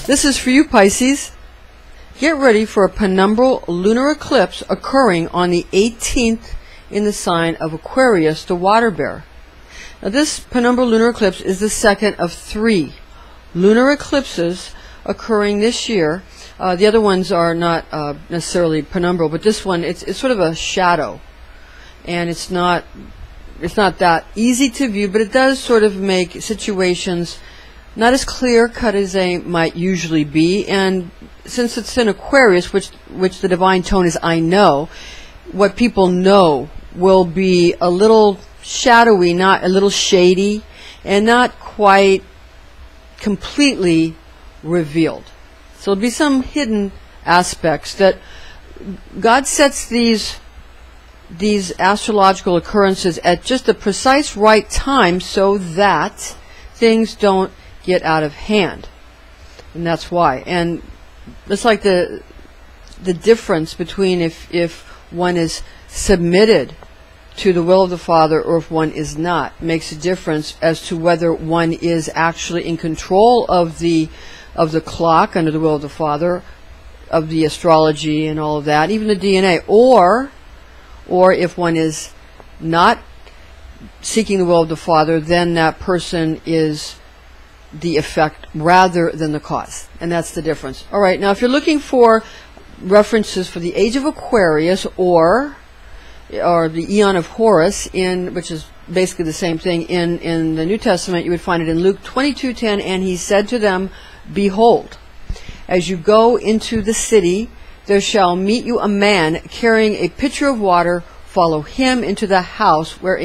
This is for you, Pisces. Get ready for a penumbral lunar eclipse occurring on the 18th in the sign of Aquarius, the water bear. Now, this penumbral lunar eclipse is the second of 3 lunar eclipses occurring this year. The other ones are not necessarily penumbral, but this one, it's sort of a shadow, and it's not that easy to view, but it does sort of make situations not as clear-cut as they might usually be. And since it's in Aquarius, which the divine tone is I know, what people know will be a little shadowy, not a little shady, and not quite completely revealed. So there'll be some hidden aspects that God sets these astrological occurrences at just the precise right time so that things don't get out of hand. And that's why. And it's like the difference between if one is submitted to the will of the Father or if one is not makes a difference as to whether one is actually in control of the clock under the will of the Father, of the astrology and all of that, even the DNA, or if one is not seeking the will of the Father, then that person is the effect rather than the cause. And that's the difference. All right, now if you're looking for references for the age of Aquarius or the Eon of Horus, which is basically the same thing in the New Testament, you would find it in Luke 22:10, and he said to them, "Behold, as you go into the city, there shall meet you a man carrying a pitcher of water. Follow him into the house where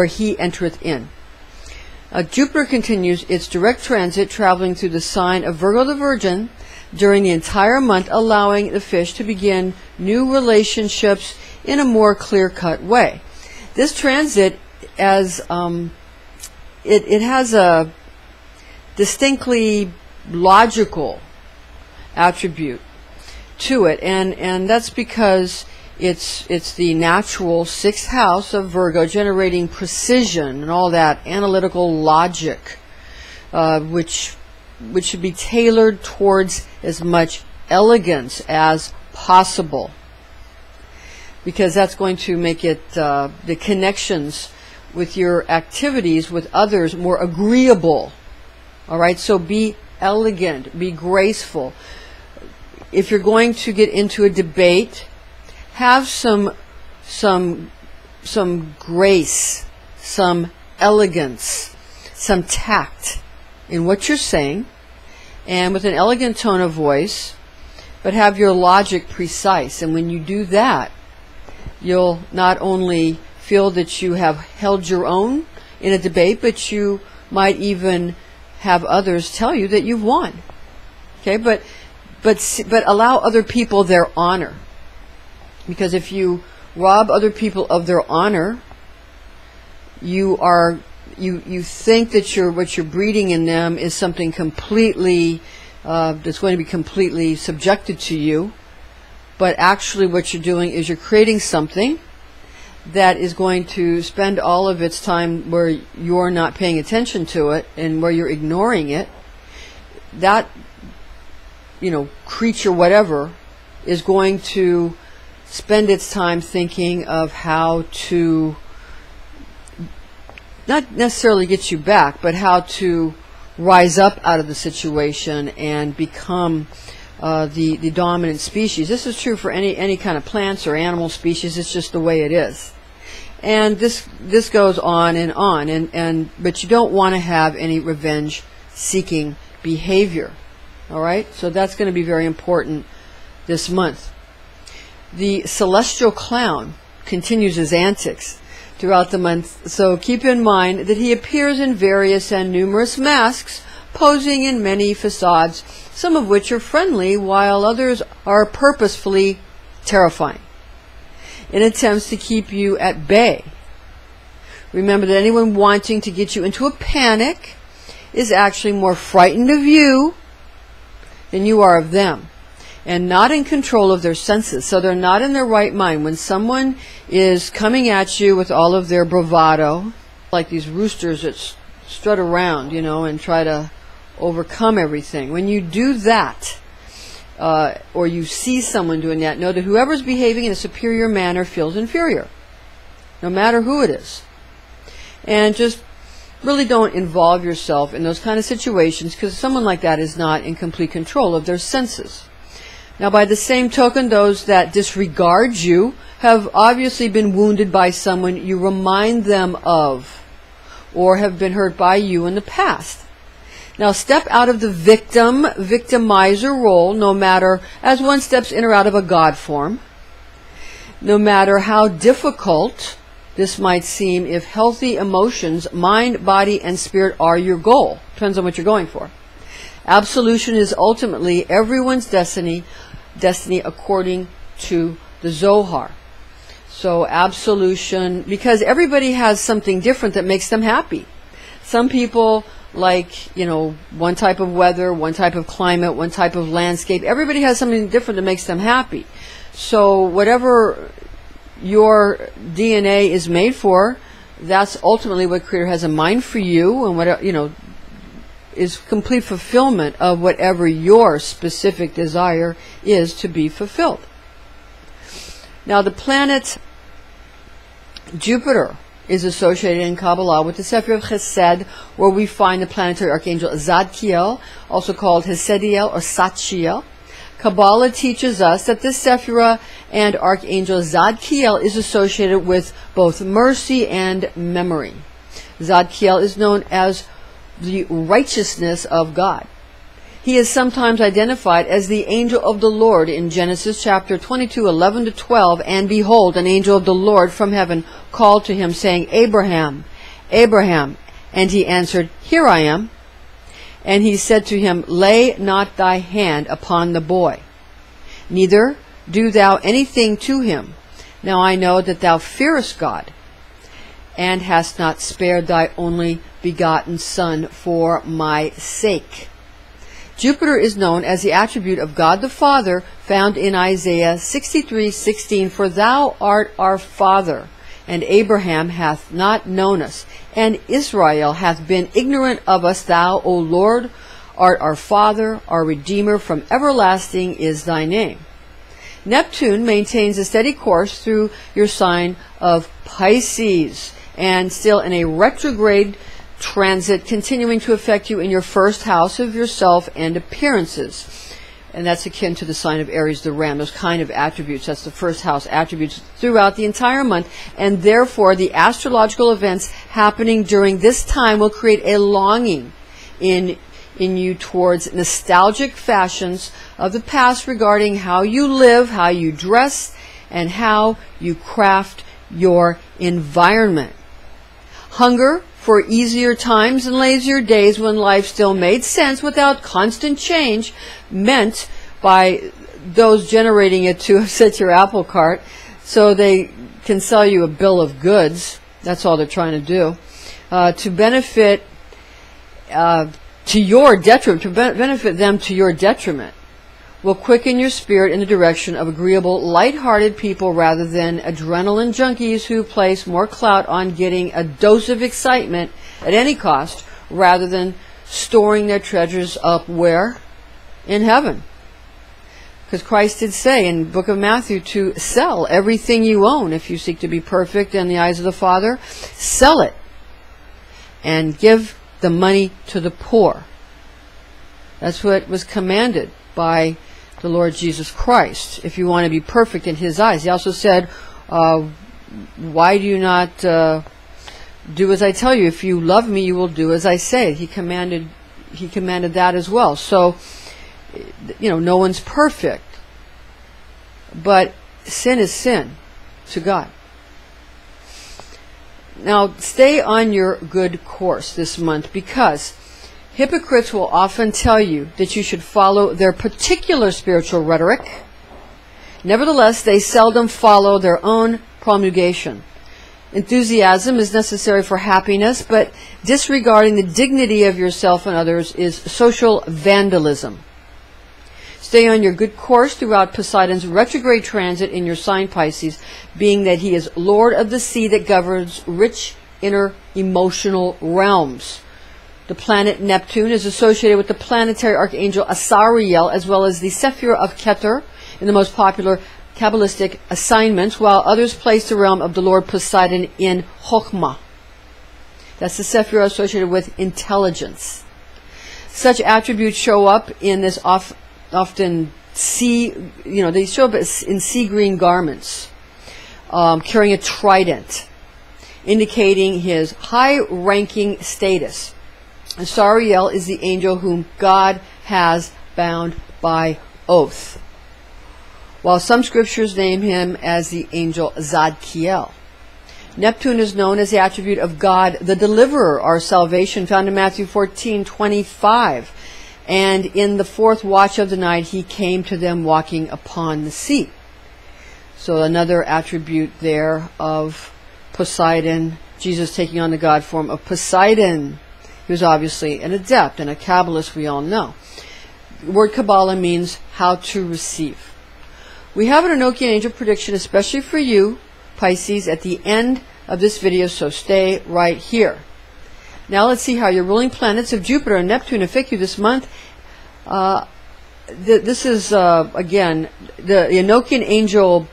he entereth in." Jupiter continues its direct transit, traveling through the sign of Virgo the Virgin during the entire month, allowing the fish to begin new relationships in a more clear-cut way. This transit, as it has a distinctly logical attribute to it, and that's because it's the natural 6th house of Virgo, generating precision and all that analytical logic, which should be tailored towards as much elegance as possible, because that's going to make it the connections with your activities with others more agreeable. All right, so be elegant, be graceful. If you're going to get into a debate, have some grace, some elegance, some tact in what you're saying, and with an elegant tone of voice, but have your logic precise. And when you do that, you'll not only feel that you have held your own in a debate, but you might even have others tell you that you've won. Okay, but allow other people their honor. Because if you rob other people of their honor, you think that what you're breeding in them is something completely that's going to be completely subjected to you. But actually what you're doing is you're creating something that is going to spend all of its time where you're not paying attention to it and where you're ignoring it. That, creature, whatever, is going to spend its time thinking of how to not necessarily get you back, but how to rise up out of the situation and become the dominant species. This is true for any kind of plants or animal species. It's just the way it is. And this goes on, but you don't want to have any revenge-seeking behavior. All right? So that's going to be very important this month. The celestial clown continues his antics throughout the month, so keep in mind that he appears in various and numerous masks, posing in many facades, some of which are friendly, while others are purposefully terrifying, in attempts to keep you at bay. Remember that anyone wanting to get you into a panic is actually more frightened of you than you are of them, and not in control of their senses. So they're not in their right mind. When someone is coming at you with all of their bravado, like these roosters that strut around, you know, and try to overcome everything. When you do that, or you see someone doing that, know that whoever's behaving in a superior manner feels inferior, no matter who it is. And just really don't involve yourself in those kind of situations, because someone like that is not in complete control of their senses. Now, by the same token, those that disregard you have obviously been wounded by someone you remind them of, or have been hurt by you in the past. Now, step out of the victimizer role, no matter, as one steps in or out of a God form, no matter how difficult this might seem. If healthy emotions, mind, body, and spirit are your goal. Depends on what you're going for. Absolution is ultimately everyone's destiny according to the Zohar. So absolution, because everybody has something different that makes them happy. Some people like, you know, one type of weather, one type of climate, one type of landscape. Everybody has something different that makes them happy. So whatever your DNA is made for, that's ultimately what Creator has in mind for you, and what, you know, is complete fulfillment of whatever your specific desire is to be fulfilled. Now, the planet Jupiter is associated in Kabbalah with the Sephir of Chesed, where we find the planetary archangel Zadkiel, also called Hesediel or Satchiel. Kabbalah teaches us that this Sephirah and Archangel Zadkiel is associated with both mercy and memory. Zadkiel is known as the righteousness of God. He is sometimes identified as the angel of the Lord in Genesis chapter 22, 11 to 12. And behold, an angel of the Lord from heaven called to him, saying, Abraham, Abraham. And he answered, Here I am. And he said to him, Lay not thy hand upon the boy, neither do thou anything to him. Now I know that thou fearest God, and hast not spared thy only begotten Son for my sake. Jupiter is known as the attribute of God the Father, found in Isaiah 63:16. For thou art our Father, and Abraham hath not known us, and Israel hath been ignorant of us. Thou, O Lord, art our Father, our Redeemer, from everlasting is thy name. Neptune maintains a steady course through your sign of Pisces, and still in a retrograde transit, continuing to affect you in your first house of yourself and appearances. And that's akin to the sign of Aries, the ram, those kind of attributes. That's the first house attributes throughout the entire month. And therefore, the astrological events happening during this time will create a longing in you towards nostalgic fashions of the past regarding how you live, how you dress, and how you craft your environment. Hunger for easier times and lazier days when life still made sense without constant change, meant by those generating it to upset your apple cart so they can sell you a bill of goods. That's all they're trying to do. To benefit to your detriment, to benefit them to your detriment, will quicken your spirit in the direction of agreeable, light-hearted people rather than adrenaline junkies who place more clout on getting a dose of excitement at any cost rather than storing their treasures up where? In heaven. Because Christ did say in the book of Matthew to sell everything you own if you seek to be perfect in the eyes of the Father. Sell it and give the money to the poor. That's what was commanded by the Lord Jesus Christ, if you want to be perfect in His eyes. He also said, why do you not do as I tell you? If you love me, you will do as I say. He commanded that as well. So, you know, no one's perfect, but sin is sin to God. Now, stay on your good course this month, because hypocrites will often tell you that you should follow their particular spiritual rhetoric. Nevertheless, they seldom follow their own promulgation. Enthusiasm is necessary for happiness, but disregarding the dignity of yourself and others is social vandalism. Stay on your good course throughout Poseidon's retrograde transit in your sign, Pisces, being that he is Lord of the sea that governs rich inner emotional realms. The planet Neptune is associated with the planetary archangel Asariel, as well as the Sapphire of Keter in the most popular Kabbalistic assignments, while others place the realm of the Lord Poseidon in Chokhmah. That's the Sapphire associated with intelligence. Such attributes show up in this often they show up in sea green garments, carrying a trident, indicating his high-ranking status. Asariel is the angel whom God has bound by oath, while some scriptures name him as the angel Zadkiel. Neptune is known as the attribute of God, the deliverer, our salvation, found in Matthew 14:25. And in the fourth watch of the night, he came to them walking upon the sea. So another attribute there of Poseidon, Jesus taking on the God form of Poseidon. He was obviously an adept and a Kabbalist, we all know. The word Kabbalah means how to receive. We have an Enochian angel prediction, especially for you, Pisces, at the end of this video, so stay right here. Now let's see how your ruling planets of Jupiter and Neptune affect you this month. This is, again, the Enochian angel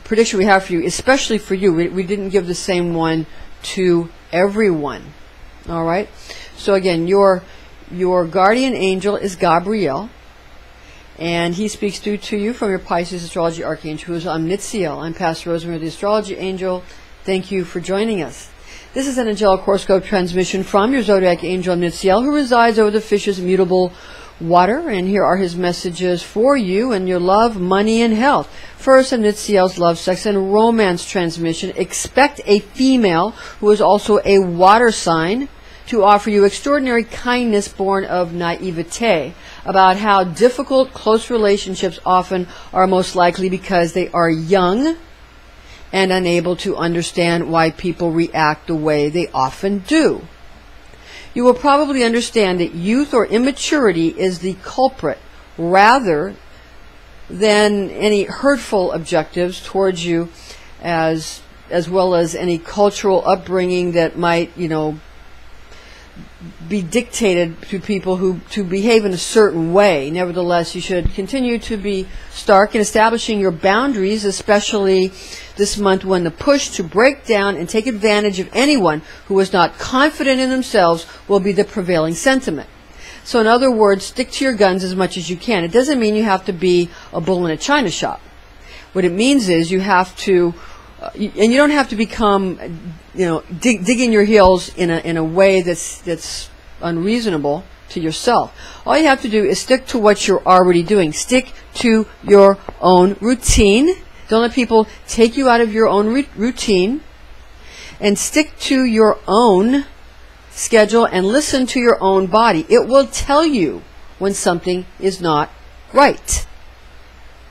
prediction we have for you, especially for you. We didn't give the same one to everyone. All right? So again, your guardian angel is Gabriel, and he speaks through to you from your Pisces astrology archangel, who is Omnitziel. I'm Pastor Rosemary, the astrology angel. Thank you for joining us. This is an angelic horoscope transmission from your zodiac angel Omnitziel, who resides over the fish's immutable water. And here are his messages for you and your love, money, and health. First, Omnitziel's love, sex, and romance transmission. Expect a female who is also a water sign to offer you extraordinary kindness born of naivete about how difficult close relationships often are, most likely because they are young and unable to understand why people react the way they often do. You will probably understand that youth or immaturity is the culprit rather than any hurtful objectives towards you, as well as any cultural upbringing that might, be dictated to people who to behave in a certain way. Nevertheless, you should continue to be stark in establishing your boundaries, especially this month when the push to break down and take advantage of anyone who is not confident in themselves will be the prevailing sentiment. So in other words, stick to your guns as much as you can. It doesn't mean you have to be a bull in a china shop. What it means is you have to and you don't have to become, digging your heels in a way that's unreasonable to yourself. All you have to do is stick to what you're already doing. Stick to your own routine. Don't let people take you out of your own routine. And stick to your own schedule and listen to your own body. It will tell you when something is not right.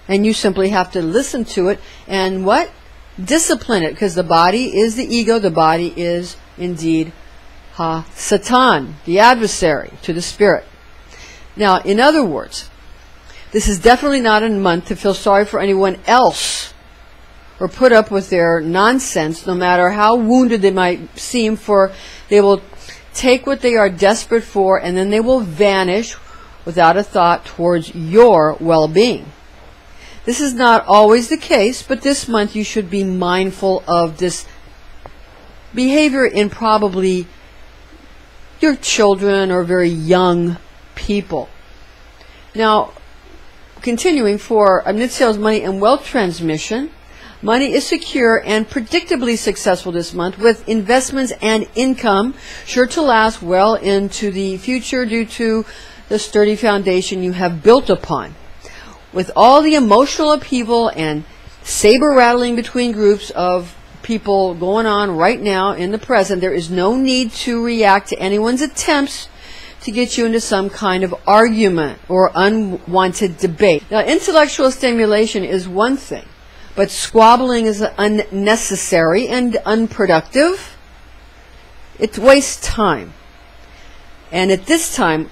And you simply have to listen to it and what? Discipline it, because the body is the ego. The body is indeed Satan, the adversary to the spirit. Now, in other words, this is definitely not a month to feel sorry for anyone else or put up with their nonsense, no matter how wounded they might seem, for they will take what they are desperate for and then they will vanish without a thought towards your well-being. This is not always the case, but this month you should be mindful of this behavior in probably your children or very young people. Now, continuing for Omnitziel's money and wealth transmission, money is secure and predictably successful this month, with investments and income sure to last well into the future due to the sturdy foundation you have built upon. With all the emotional upheaval and saber rattling between groups of people going on right now in the present, there is no need to react to anyone's attempts to get you into some kind of argument or unwanted debate. Now, intellectual stimulation is one thing, But squabbling is unnecessary and unproductive. It wastes time. And at this time,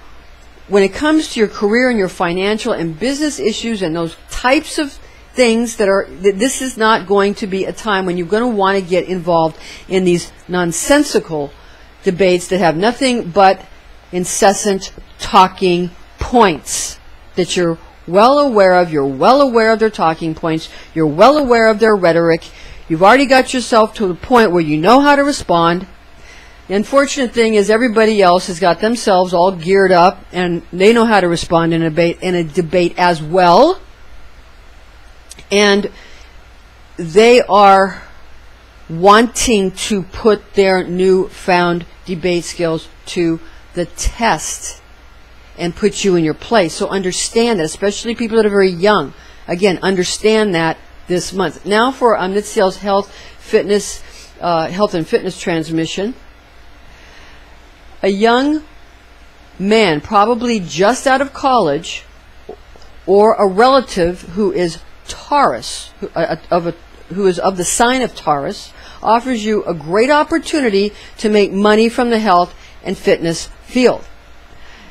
when it comes to your career and your financial and business issues and those types of things this is not going to be a time when you're going to want to get involved in these nonsensical debates that have nothing but incessant talking points that you're well aware of. You're well aware of their talking points. You're well aware of their rhetoric. You've already got yourself to the point where you know how to respond. The unfortunate thing is everybody else has got themselves all geared up and they know how to respond in a debate as well. And they are wanting to put their newfound debate skills to the test and put you in your place. So understand that, especially people that are very young. Again, understand that this month. Now for Nitziel's health and fitness transmission. A young man, probably just out of college, or a relative who is Taurus, who is of the sign of Taurus, offers you a great opportunity to make money from the health and fitness field.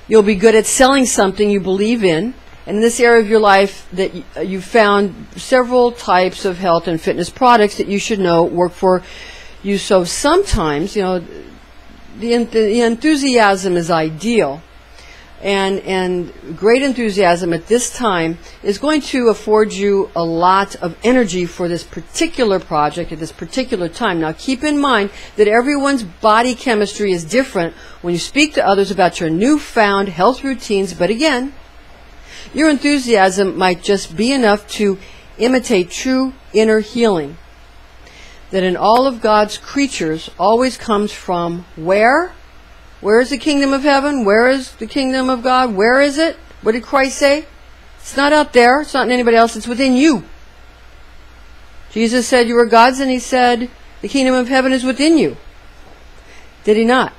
You'll be good at selling something you believe in. And in this area of your life, that you found several types of health and fitness products that you should know work for you. So sometimes, you know, the enthusiasm is ideal. And great enthusiasm at this time is going to afford you a lot of energy for this particular project at this particular time. Now keep in mind that everyone's body chemistry is different when you speak to others about your newfound health routines, but again, your enthusiasm might just be enough to imitate true inner healing that in all of God's creatures always comes from where? Where is the kingdom of heaven? Where is the kingdom of God? Where is it? What did Christ say? It's not out there. It's not in anybody else. It's within you. Jesus said you were God's, and he said the kingdom of heaven is within you. Did he not?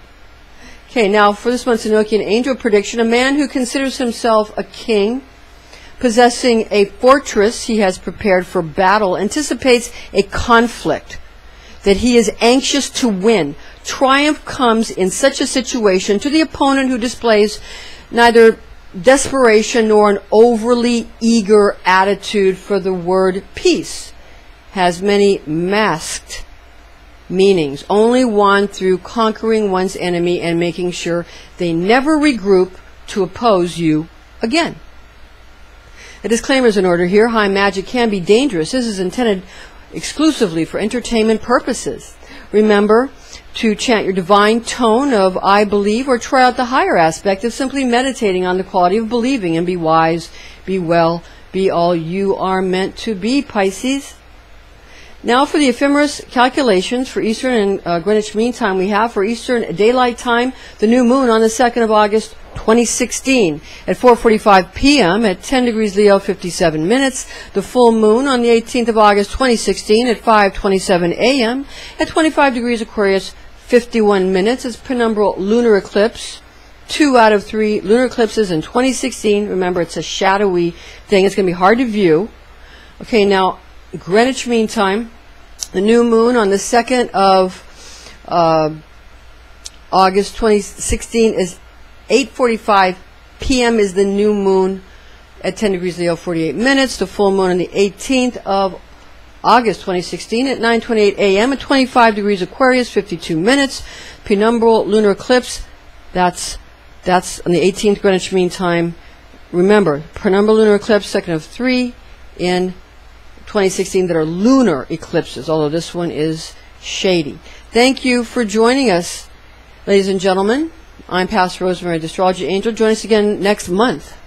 Okay, now for this month's Enochian angel prediction, a man who considers himself a king, possessing a fortress he has prepared for battle, anticipates a conflict that he is anxious to win. Triumph comes in such a situation to the opponent who displays neither desperation nor an overly eager attitude, for the word peace has many masked meanings, only won through conquering one's enemy and making sure they never regroup to oppose you again. A disclaimer is in order here. High magic can be dangerous. This is intended exclusively for entertainment purposes. Remember to chant your divine tone of I believe, or try out the higher aspect of simply meditating on the quality of believing, and be wise, be well, be all you are meant to be, Pisces. Now for the ephemeris calculations for Eastern and Greenwich Mean Time, we have for Eastern Daylight Time the new moon on the 2nd of August 2016 at 4:45 p.m. at 10 degrees Leo 57 minutes. The full moon on the 18th of August 2016 at 5:27 a.m. at 25 degrees Aquarius 51 minutes. It's penumbral lunar eclipse. 2 out of 3 lunar eclipses in 2016. Remember, it's a shadowy thing. It's going to be hard to view. Okay, now Greenwich Mean Time, the new moon on the 2nd of August 2016 is 8:45 p.m. is the new moon at 10 degrees Leo 48 minutes. The full moon on the 18th of August 2016 at 9:28 a.m. at 25 degrees Aquarius 52 minutes. Penumbral lunar eclipse, that's on the 18th Greenwich Mean Time. Remember, penumbral lunar eclipse, 2nd of 3 in 2016 that are lunar eclipses, although this one is shady. Thank you for joining us, ladies and gentlemen. I'm Pastor Rosemary, the Astrology Angel. Join us again next month.